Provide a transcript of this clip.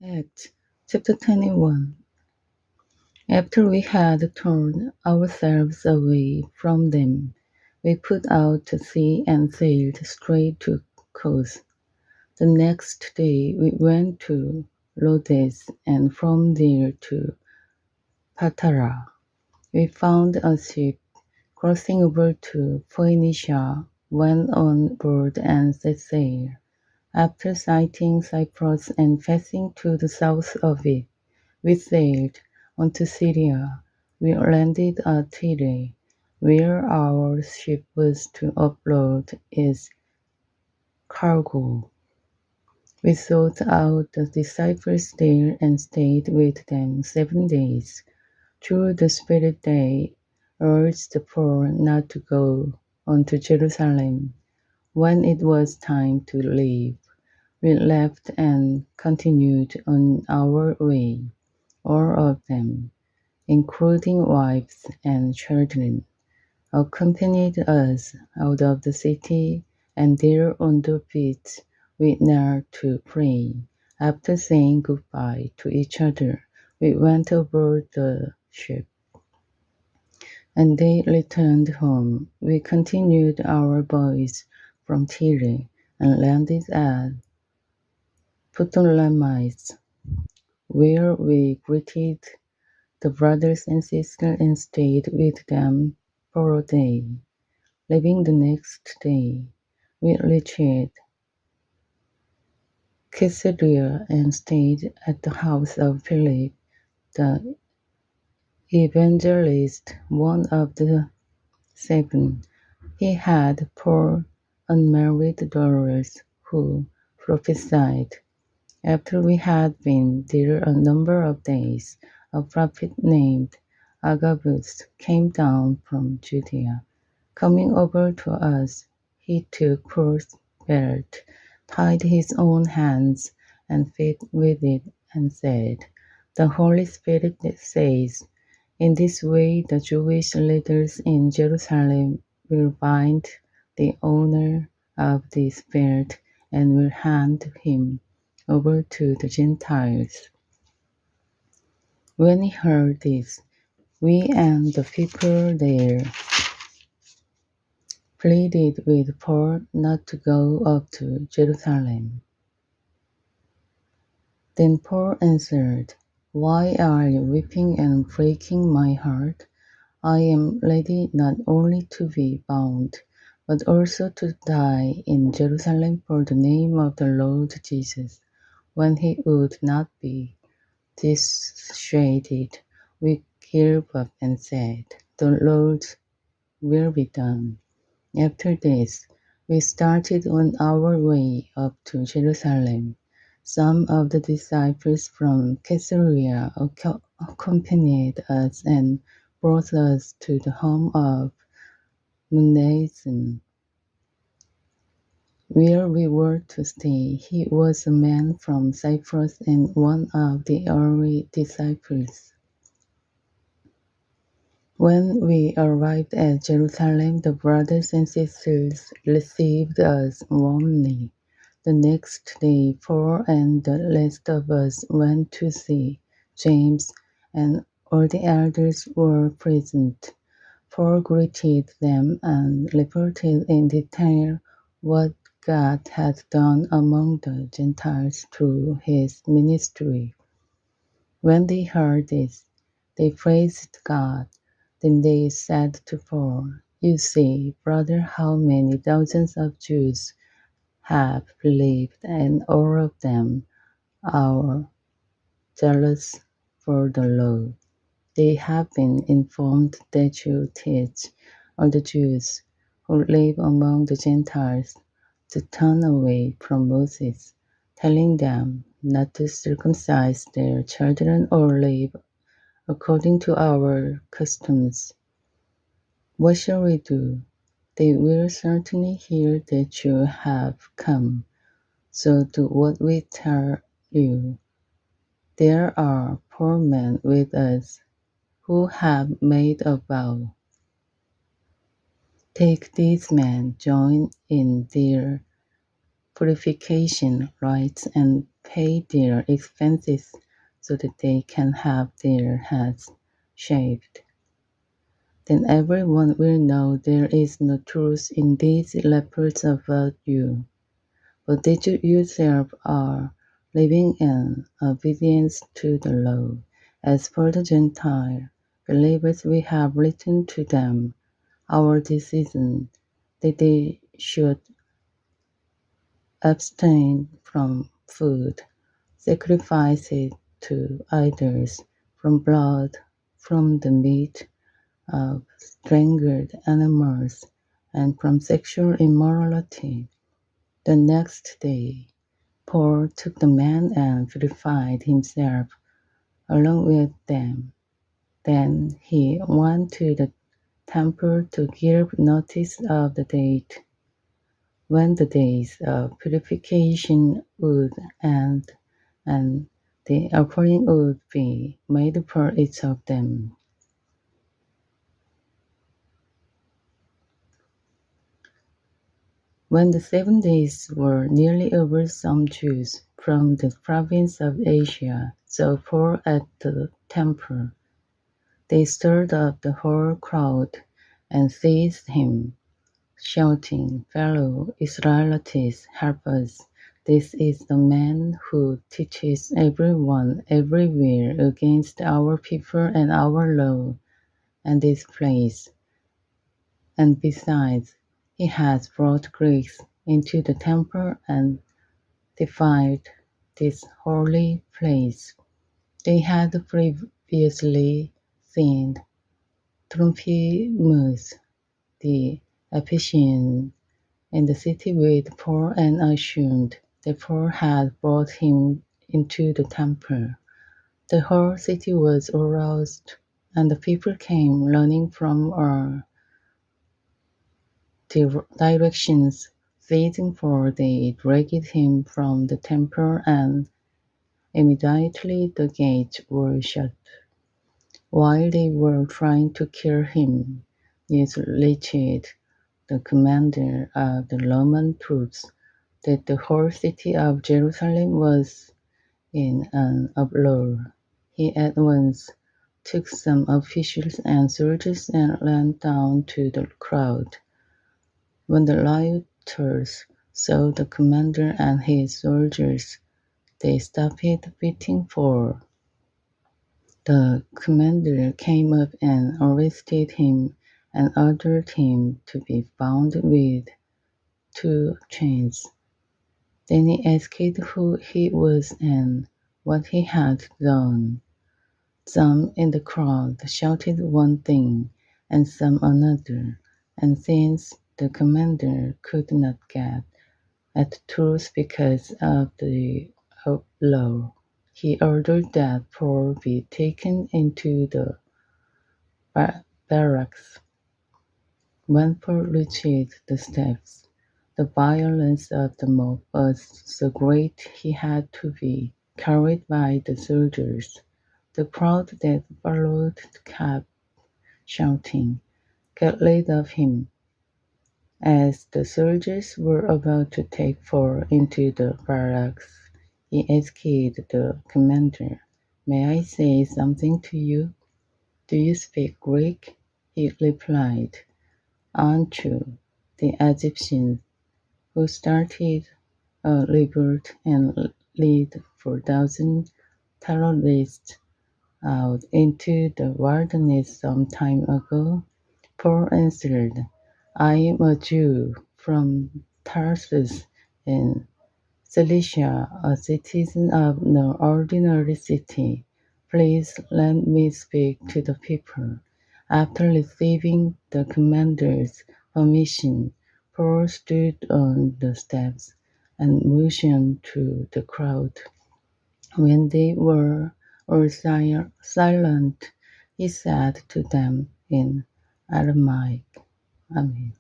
Acts chapter 21. After we had torn ourselves away from them, we put out to sea and sailed straight to Kos. The next day we went to Rhodes and from there to Patara. We found a ship crossing over to Phoenicia, went on board and set sail. After sighting Cyprus and passing to the south of it, we sailed on to Syria. We landed at Tyre, where our ship was to offload its cargo. We sought out the disciples there and stayed with them 7 days. Through the Spirit they urged Paul not to go on to Jerusalem. When it was time to leave, we left and continued on our way, all of them, including wives and children, accompanied us out of the city, and there on the beach we knelt to pray. After saying goodbye to each other, we went aboard the ship, and they returned home. We continued our voyage from Tyre and landed at Ptolemais, where we greeted the brothers and sisters and stayed with them for a day. Leaving the next day, we reached Caesarea and stayed at the house of Philip the evangelist, one of the 7. He had 4 unmarried daughters who prophesied. After we had been there a number of days, a prophet named Agabus came down from Judea. Coming over to us, he took Paul's belt, tied his own hands and feet with it, and said, "The Holy Spirit says, in this way the Jewish leaders in Jerusalem will bind the owner of this belt and will hand him over to the Gentiles." When he heard this, we and the people there pleaded with Paul not to go up to Jerusalem. Then Paul answered, "Why are you weeping and breaking my heart? I am ready not only to be bound, but also to die in Jerusalem for the name of the Lord Jesus." When he would not be dissuaded, we gave up and said, "The Lord's will be done." After this, we started on our way up to Jerusalem. Some of the disciples from Caesarea accompanied us and brought us to the home of Mnason, where we were to stay. He was a man from Cyprus and one of the early disciples. When we arrived at Jerusalem, the brothers and sisters received us warmly. The next day, Paul and the rest of us went to see James, and all the elders were present. Paul greeted them and reported in detail what God had done among the Gentiles through his ministry. When they heard this, they praised God. Then they said to Paul, "You see, brother, how many thousands of Jews have believed, and all of them are zealous for the law. They have been informed that you teach all the Jews who live among the Gentiles to turn away from Moses, telling them not to circumcise their children or live according to our customs. What shall we do? They will certainly hear that you have come. So do what we tell you. There are poor men with us who have made a vow. Take these men, join in their purification rites, and pay their expenses so that they can have their heads shaved. Then everyone will know there is no truth in these reports about you, but that you yourself are living in obedience to the law. As for the Gentile believers, we have written to them our decision that they should abstain from food sacrificed to idols, from blood, from the meat of strangled animals, and from sexual immorality. The next day, Paul took the men and purified himself along with them. Then he went to the temple to give notice of the date when the days of purification would end, and the offering would be made for each of them. When the 7 days were nearly over, some Jews from the province of Asia saw Paul at the temple. They stirred up the whole crowd and seized him, shouting, "Fellow Israelites, help us! This is the man who teaches everyone everywhere against our people and our law and this place. And besides, he has brought Greeks into the temple and defiled this holy place." They had previously seen Trophimus the Ephesian in the city with Paul and assumed that Paul had brought him into the temple. The whole city was aroused, and the people came running from all directions, seizing Paul. They dragged him from the temple, and immediately the gates were shut. While they were trying to kill him, news reached the commander of the Roman troops that the whole city of Jerusalem was in an uproar. He at once took some officials and soldiers and ran down to the crowd. When the rioters saw the commander and his soldiers, they stopped beating Paul. The commander came up and arrested him and ordered him to be bound with 2 chains. Then he asked who he was and what he had done. Some in the crowd shouted one thing and some another, and since the commander could not get at the truth because of the law, he ordered that Paul be taken into the barracks. When Paul reached the steps, the violence of the mob was so great he had to be carried by the soldiers. The crowd that followed kept shouting, "Get rid of him!" As the soldiers were about to take Paul into the barracks, he asked the commander, "May I say something to you?" "Do you speak Greek?" he replied. "Aren't you the Egyptians who started a revolt and led 4,000 terrorists out into the wilderness some time ago?" Paul answered, "I am a Jew from Tarsus in Cilicia, a citizen of no ordinary city. Please let me speak to the people." After receiving the commander's permission, Paul stood on the steps and motioned to the crowd. When they were all silent, he said to them in Aramaic, Amen.